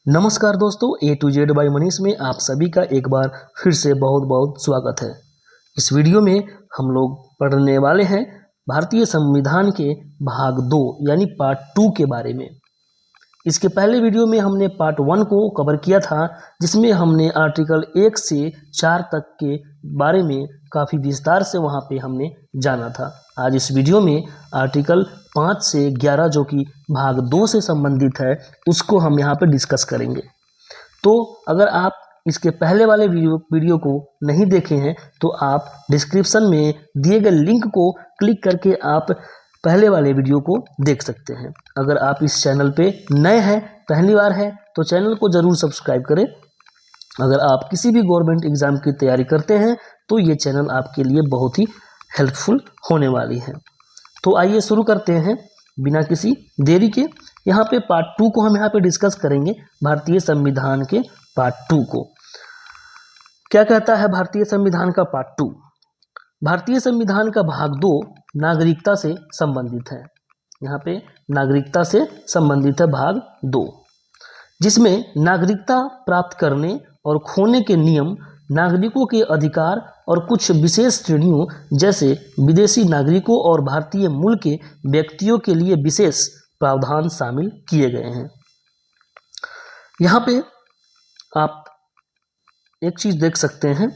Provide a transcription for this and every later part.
नमस्कार दोस्तों, A to Z by Manish में आप सभी का एक बार फिर से बहुत बहुत स्वागत है। इस वीडियो में हम लोग पढ़ने वाले हैं भारतीय संविधान के भाग 2 यानी पार्ट 2 के बारे में। इसके पहले वीडियो में हमने पार्ट 1 को कवर किया था, जिसमें हमने आर्टिकल 1 से 4 तक के बारे में काफ़ी विस्तार से वहाँ पे हमने जाना था। आज इस वीडियो में आर्टिकल 5 से 11 जो कि भाग 2 से संबंधित है, उसको हम यहाँ पे डिस्कस करेंगे। तो अगर आप इसके पहले वाले वीडियो को नहीं देखे हैं तो आप डिस्क्रिप्शन में दिए गए लिंक को क्लिक करके आप पहले वाले वीडियो को देख सकते हैं। अगर आप इस चैनल पे नए हैं, पहली बार है, तो चैनल को ज़रूर सब्सक्राइब करें। अगर आप किसी भी गवर्नमेंट एग्ज़ाम की तैयारी करते हैं तो ये चैनल आपके लिए बहुत ही हेल्पफुल होने वाली है। तो आइए शुरू करते हैं बिना किसी देरी के। यहाँ पे पार्ट 2 को हम यहाँ पे डिस्कस करेंगे, भारतीय संविधान के पार्ट 2 को। क्या कहता है भारतीय संविधान का पार्ट 2? भारतीय संविधान का भाग 2 नागरिकता से संबंधित है। यहाँ पे नागरिकता से संबंधित है भाग 2, जिसमें नागरिकता प्राप्त करने और खोने के नियम, नागरिकों के अधिकार और कुछ विशेष श्रेणियों जैसे विदेशी नागरिकों और भारतीय मूल के व्यक्तियों के लिए विशेष प्रावधान शामिल किए गए हैं। यहाँ पे आप एक चीज देख सकते हैं,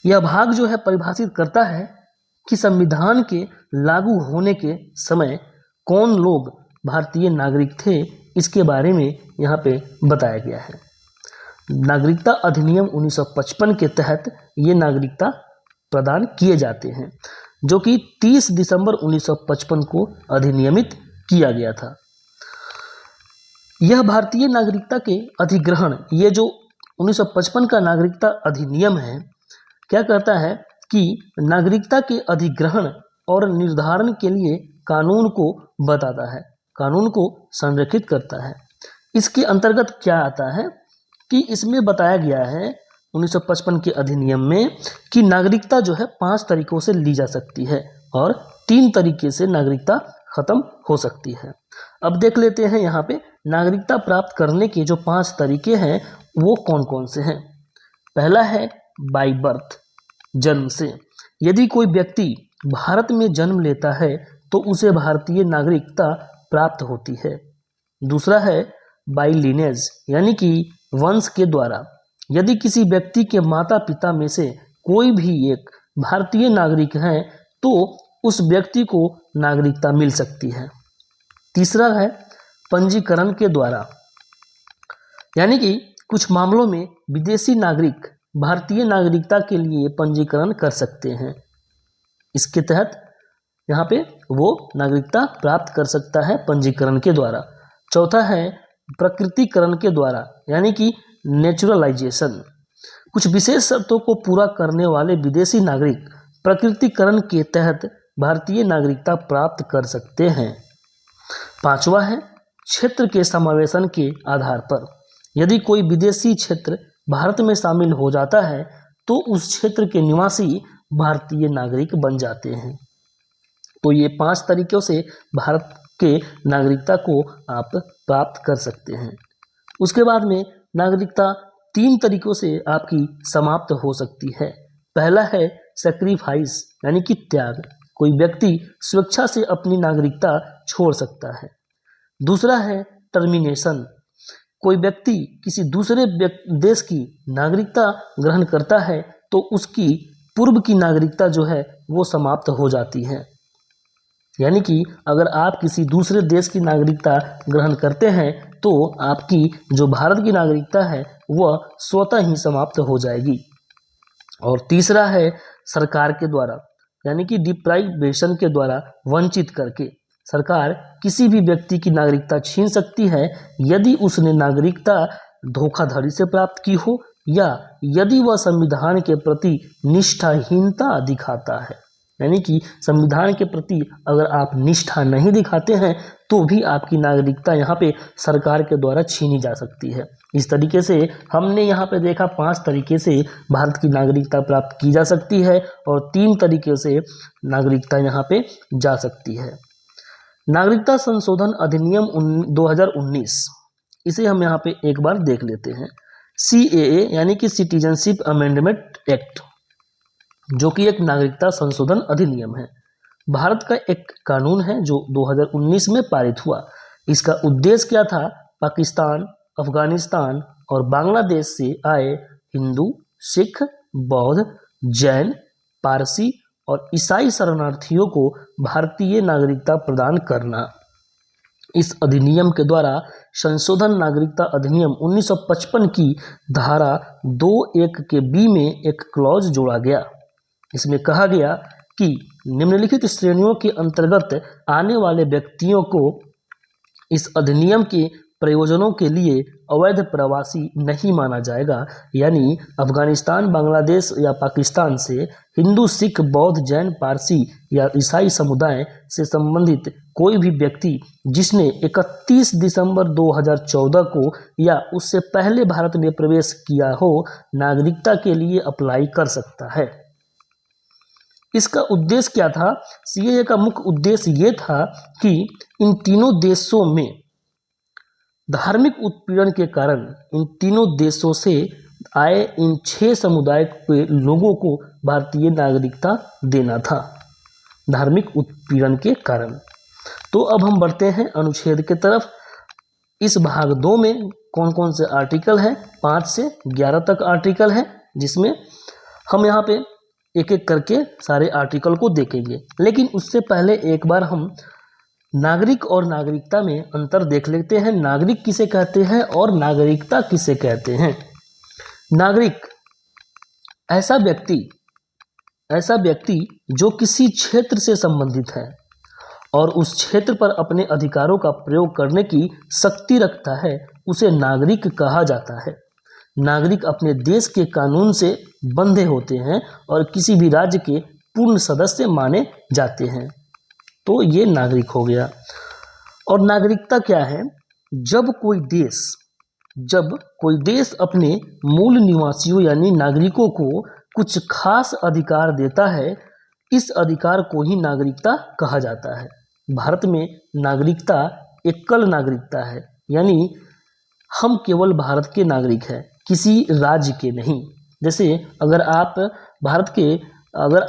यह भाग जो है परिभाषित करता है कि संविधान के लागू होने के समय कौन लोग भारतीय नागरिक थे, इसके बारे में यहाँ पे बताया गया है। नागरिकता अधिनियम 1955 के तहत ये नागरिकता प्रदान किए जाते हैं, जो कि 30 दिसंबर 1955 को अधिनियमित किया गया था। यह भारतीय नागरिकता के अधिग्रहण, ये जो 1955 का नागरिकता अधिनियम है, क्या कहता है कि नागरिकता के अधिग्रहण और निर्धारण के लिए कानून को बताता है, कानून को संरक्षित करता है। इसके अंतर्गत क्या आता है कि इसमें बताया गया है 1955 के अधिनियम में कि नागरिकता जो है 5 तरीकों से ली जा सकती है और 3 तरीके से नागरिकता खत्म हो सकती है। अब देख लेते हैं यहाँ पे नागरिकता प्राप्त करने के जो 5 तरीके हैं वो कौन कौन से हैं। पहला है बाय बर्थ, जन्म से। यदि कोई व्यक्ति भारत में जन्म लेता है तो उसे भारतीय नागरिकता प्राप्त होती है। दूसरा है बाय लिनेज, यानी कि वंश के द्वारा। यदि किसी व्यक्ति के माता पिता में से कोई भी एक भारतीय नागरिक है तो उस व्यक्ति को नागरिकता मिल सकती है। तीसरा है पंजीकरण के द्वारा, यानी कि कुछ मामलों में विदेशी नागरिक भारतीय नागरिकता के लिए पंजीकरण कर सकते हैं। इसके तहत यहाँ पे वो नागरिकता प्राप्त कर सकता है पंजीकरण के द्वारा। चौथा है प्रकृतिकरण के द्वारा, यानी कि नेचुरलाइजेशन। कुछ विशेष शर्तों को पूरा करने वाले विदेशी नागरिक प्रकृतिकरण के तहत भारतीय नागरिकता प्राप्त कर सकते हैं। पांचवा है क्षेत्र के समावेशन के आधार पर। यदि कोई विदेशी क्षेत्र भारत में शामिल हो जाता है तो उस क्षेत्र के निवासी भारतीय नागरिक बन जाते हैं। तो ये 5 तरीकों से भारत के नागरिकता को आप प्राप्त कर सकते हैं। उसके बाद में नागरिकता 3 तरीकों से आपकी समाप्त हो सकती है। पहला है सैक्रिफाइस, यानी कि त्याग। कोई व्यक्ति स्वेच्छा से अपनी नागरिकता छोड़ सकता है। दूसरा है टर्मिनेशन। कोई व्यक्ति किसी दूसरे देश की नागरिकता ग्रहण करता है तो उसकी पूर्व की नागरिकता जो है वो समाप्त हो जाती है। यानी कि अगर आप किसी दूसरे देश की नागरिकता ग्रहण करते हैं तो आपकी जो भारत की नागरिकता है वह स्वतः ही समाप्त हो जाएगी। और तीसरा है सरकार के द्वारा, यानी कि डिप्राइवेशन के द्वारा वंचित करके सरकार किसी भी व्यक्ति की नागरिकता छीन सकती है यदि उसने नागरिकता धोखाधड़ी से प्राप्त की हो या यदि वह संविधान के प्रति निष्ठाहीनता दिखाता है। यानी कि संविधान के प्रति अगर आप निष्ठा नहीं दिखाते हैं तो भी आपकी नागरिकता यहाँ पे सरकार के द्वारा छीनी जा सकती है। इस तरीके से हमने यहाँ पे देखा 5 तरीके से भारत की नागरिकता प्राप्त की जा सकती है और 3 तरीके से नागरिकता यहाँ पे जा सकती है। नागरिकता संशोधन अधिनियम 2019 इसे हम यहाँ पे एक बार देख लेते हैं। CAA यानी कि सिटीजनशिप अमेंडमेंट एक्ट, जो कि एक नागरिकता संशोधन अधिनियम है, भारत का एक कानून है जो 2019 में पारित हुआ। इसका उद्देश्य क्या था? पाकिस्तान, अफगानिस्तान और बांग्लादेश से आए हिंदू, सिख, बौद्ध, जैन, पारसी और ईसाई शरणार्थियों को भारतीय नागरिकता प्रदान करना। इस अधिनियम के द्वारा संशोधन नागरिकता अधिनियम 1955 की धारा 2(1) के बी में एक क्लॉज जोड़ा गया। इसमें कहा गया कि निम्नलिखित श्रेणियों के अंतर्गत आने वाले व्यक्तियों को इस अधिनियम के प्रयोजनों के लिए अवैध प्रवासी नहीं माना जाएगा, यानी अफगानिस्तान, बांग्लादेश या पाकिस्तान से हिंदू, सिख, बौद्ध, जैन, पारसी या ईसाई समुदाय से संबंधित कोई भी व्यक्ति जिसने 31 दिसंबर 2014 को या उससे पहले भारत में प्रवेश किया हो, नागरिकता के लिए अप्लाई कर सकता है। इसका उद्देश्य क्या था? CAA का मुख्य उद्देश्य ये था कि इन तीनों देशों में धार्मिक उत्पीड़न के कारण इन तीनों देशों से आए इन 6 समुदाय के लोगों को भारतीय नागरिकता देना था, धार्मिक उत्पीड़न के कारण। तो अब हम बढ़ते हैं अनुच्छेद की तरफ। इस भाग 2 में कौन कौन से आर्टिकल हैं? 5 से 11 तक आर्टिकल है, जिसमें हम यहाँ पे एक एक करके सारे आर्टिकल को देखेंगे। लेकिन उससे पहले एक बार हम नागरिक और नागरिकता में अंतर देख लेते हैं। नागरिक किसे कहते हैं और नागरिकता किसे कहते हैं? नागरिक ऐसा व्यक्ति जो किसी क्षेत्र से संबंधित है और उस क्षेत्र पर अपने अधिकारों का प्रयोग करने की शक्ति रखता है, उसे नागरिक कहा जाता है। नागरिक अपने देश के कानून से बंधे होते हैं और किसी भी राज्य के पूर्ण सदस्य माने जाते हैं। तो ये नागरिक हो गया। और नागरिकता क्या है? जब कोई देश अपने मूल निवासियों यानी नागरिकों को कुछ खास अधिकार देता है, इस अधिकार को ही नागरिकता कहा जाता है। भारत में नागरिकता एकल नागरिकता है, यानी हम केवल भारत के नागरिक हैं, किसी राज्य के नहीं। जैसे अगर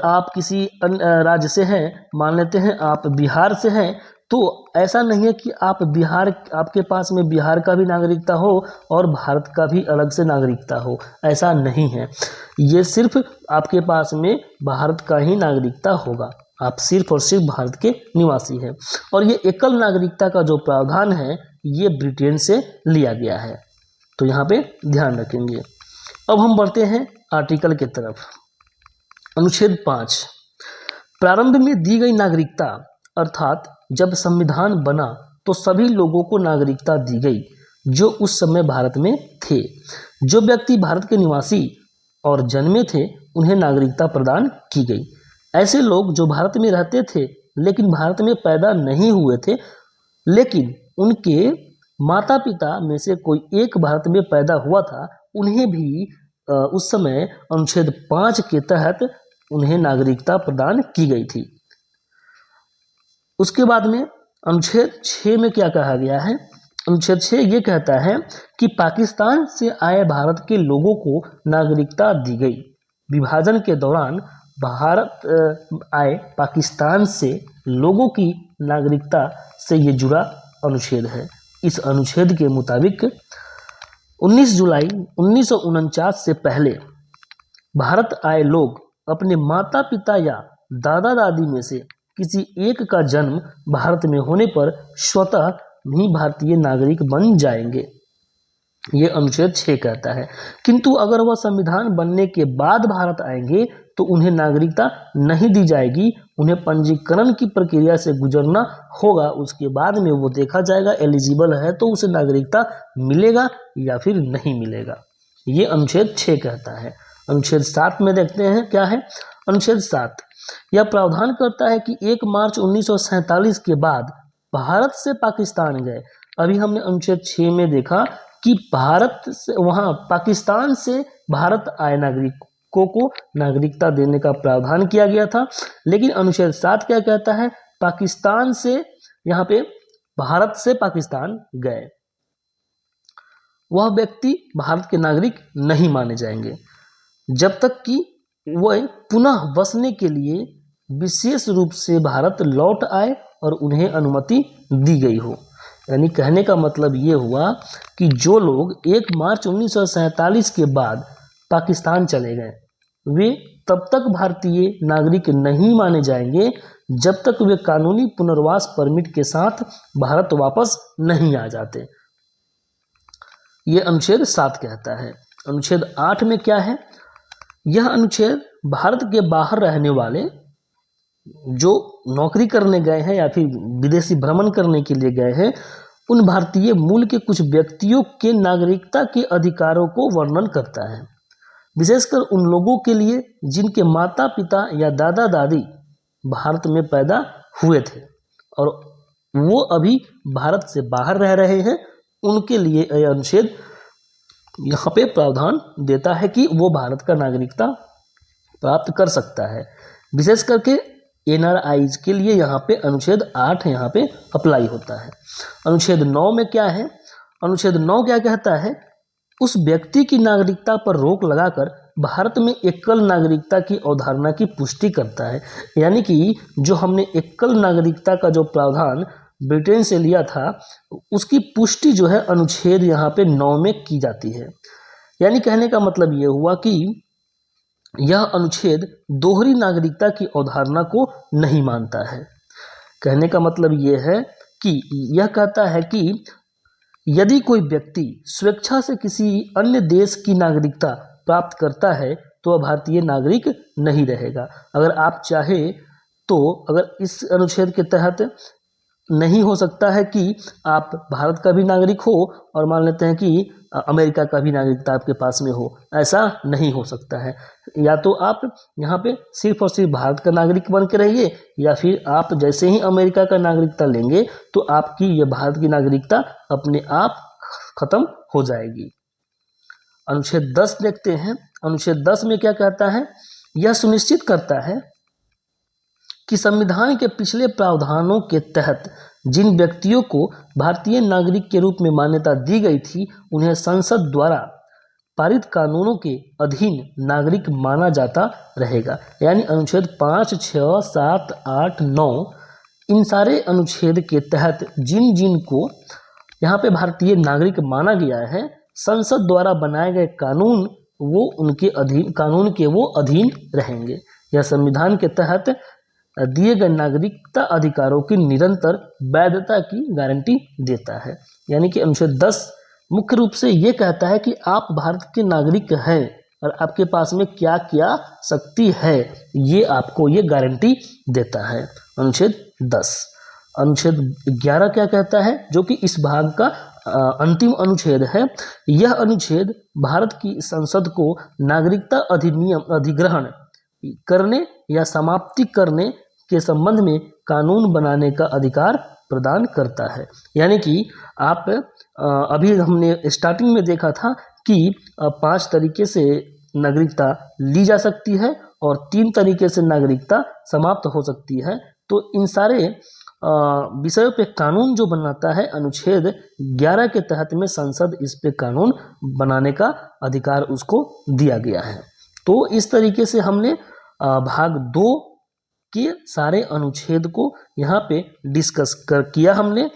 आप किसी अन्य राज्य से हैं, मान लेते हैं आप बिहार से हैं, तो ऐसा नहीं है कि आपके पास में बिहार का भी नागरिकता हो और भारत का भी अलग से नागरिकता हो, ऐसा नहीं है। ये सिर्फ आपके पास में भारत का ही नागरिकता होगा, आप सिर्फ और सिर्फ भारत के निवासी हैं। और ये एकल नागरिकता का जो प्रावधान है, ये ब्रिटेन से लिया गया है, तो यहाँ पे ध्यान रखेंगे। अब हम बढ़ते हैं आर्टिकल की तरफ। अनुच्छेद 5, प्रारंभ में दी गई नागरिकता, अर्थात जब संविधान बना तो सभी लोगों को नागरिकता दी गई जो उस समय भारत में थे। जो व्यक्ति भारत के निवासी और जन्मे थे, उन्हें नागरिकता प्रदान की गई। ऐसे लोग जो भारत में रहते थे लेकिन भारत में पैदा नहीं हुए थे, लेकिन उनके माता पिता में से कोई एक भारत में पैदा हुआ था, उन्हें भी उस समय अनुच्छेद 5 के तहत उन्हें नागरिकता प्रदान की गई थी। उसके बाद में अनुच्छेद 6 में क्या कहा गया है? अनुच्छेद 6 ये कहता है कि पाकिस्तान से आए भारत के लोगों को नागरिकता दी गई। विभाजन के दौरान भारत आए पाकिस्तान से लोगों की नागरिकता से ये जुड़ा अनुच्छेद है। इस अनुच्छेद के मुताबिक 19 जुलाई 1949 से पहले भारत आए लोग अपने माता पिता या दादा दादी में से किसी एक का जन्म भारत में होने पर स्वतः ही भारतीय नागरिक बन जाएंगे, ये अनुच्छेद 6 कहता है। किंतु अगर वह संविधान बनने के बाद भारत आएंगे तो उन्हें नागरिकता नहीं दी जाएगी, उन्हें पंजीकरण की प्रक्रिया से गुजरना होगा। उसके बाद में वो देखा जाएगा एलिजिबल है तो उसे नागरिकता मिलेगा या फिर नहीं मिलेगा, ये अनुच्छेद 6 कहता है। अनुच्छेद 7 में देखते हैं क्या है। अनुच्छेद 7 यह प्रावधान करता है कि 1 मार्च 1947 के बाद भारत से पाकिस्तान गए, अभी हमने अनुच्छेद 6 में देखा कि भारत से वहां पाकिस्तान से भारत आए नागरिकों को नागरिकता देने का प्रावधान किया गया था, लेकिन अनुच्छेद 7 क्या कहता है? पाकिस्तान से यहाँ पे भारत से पाकिस्तान गए, वह व्यक्ति भारत के नागरिक नहीं माने जाएंगे जब तक कि वह पुनः बसने के लिए विशेष रूप से भारत लौट आए और उन्हें अनुमति दी गई हो। यानी कहने का मतलब ये हुआ कि जो लोग 1 मार्च 1947 के बाद पाकिस्तान चले गए वे तब तक भारतीय नागरिक नहीं माने जाएंगे जब तक वे कानूनी पुनर्वास परमिट के साथ भारत वापस नहीं आ जाते। ये अनुच्छेद 7 कहता है। अनुच्छेद 8 में क्या है? यह अनुच्छेद भारत के बाहर रहने वाले जो नौकरी करने गए हैं या फिर विदेशी भ्रमण करने के लिए गए हैं उन भारतीय मूल के कुछ व्यक्तियों के नागरिकता के अधिकारों को वर्णन करता है, विशेषकर उन लोगों के लिए जिनके माता पिता या दादा दादी भारत में पैदा हुए थे और वो अभी भारत से बाहर रह रहे हैं। उनके लिए यह अनुच्छेद यहाँ पे प्रावधान देता है कि वो भारत का नागरिकता प्राप्त कर सकता है। विशेष करके NRIs के लिए यहाँ पे अनुच्छेद 8 यहाँ पे अप्लाई होता है। अनुच्छेद 9 में क्या है? अनुच्छेद 9 क्या कहता है? उस व्यक्ति की नागरिकता पर रोक लगाकर भारत में एकल नागरिकता की अवधारणा की पुष्टि करता है। यानी कि जो हमने एकल नागरिकता का जो प्रावधान ब्रिटेन से लिया था उसकी पुष्टि जो है अनुच्छेद यहाँ पे 9 में की जाती है। यानी कहने का मतलब ये हुआ कि यह अनुच्छेद दोहरी नागरिकता की अवधारणा को नहीं मानता है। कहने का मतलब ये है कि यह कहता है कि यदि कोई व्यक्ति स्वेच्छा से किसी अन्य देश की नागरिकता प्राप्त करता है तो वह भारतीय नागरिक नहीं रहेगा। अगर आप चाहे तो अगर इस अनुच्छेद के तहत नहीं हो सकता है कि आप भारत का भी नागरिक हो और मान लेते हैं कि अमेरिका का भी नागरिकता आपके पास में हो, ऐसा नहीं हो सकता है। या तो आप यहाँ पे सिर्फ और सिर्फ भारत का नागरिक बन के रहिए या फिर आप जैसे ही अमेरिका का नागरिकता लेंगे तो आपकी ये भारत की नागरिकता अपने आप खत्म हो जाएगी। अनुच्छेद 10 देखते हैं। अनुच्छेद 10 में क्या कहता है? यह सुनिश्चित करता है कि संविधान के पिछले प्रावधानों के तहत जिन व्यक्तियों को भारतीय नागरिक के रूप में मान्यता दी गई थी उन्हें संसद द्वारा पारित कानूनों के अधीन नागरिक माना जाता रहेगा। यानी अनुच्छेद 5, 6, 7, 8, 9 इन सारे अनुच्छेद के तहत जिन जिन को यहाँ पे भारतीय नागरिक माना गया है संसद द्वारा बनाए गए कानून वो उनके अधीन कानून के वो अधीन रहेंगे। यह संविधान के तहत दिए गए नागरिकता अधिकारों की निरंतर वैधता की गारंटी देता है। यानी कि अनुच्छेद 10 मुख्य रूप से ये कहता है कि आप भारत के नागरिक हैं और आपके पास में क्या क्या शक्ति है ये आपको ये गारंटी देता है। अनुच्छेद 10। अनुच्छेद 11 क्या कहता है जो कि इस भाग का अंतिम अनुच्छेद है? यह अनुच्छेद भारत की संसद को नागरिकता अधिनियम अधिग्रहण करने या समाप्ति करने के संबंध में कानून बनाने का अधिकार प्रदान करता है। यानी कि आप अभी हमने स्टार्टिंग में देखा था कि 5 तरीके से नागरिकता ली जा सकती है और 3 तरीके से नागरिकता समाप्त हो सकती है। तो इन सारे विषयों पे कानून जो बनाता है अनुच्छेद 11 के तहत में संसद इस पे कानून बनाने का अधिकार उसको दिया गया है। तो इस तरीके से हमने भाग 2 के सारे अनुच्छेद को यहाँ पे डिस्कस किया हमने।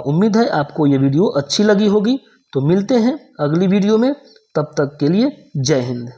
उम्मीद है आपको ये वीडियो अच्छी लगी होगी। तो मिलते हैं अगली वीडियो में, तब तक के लिए जय हिंद।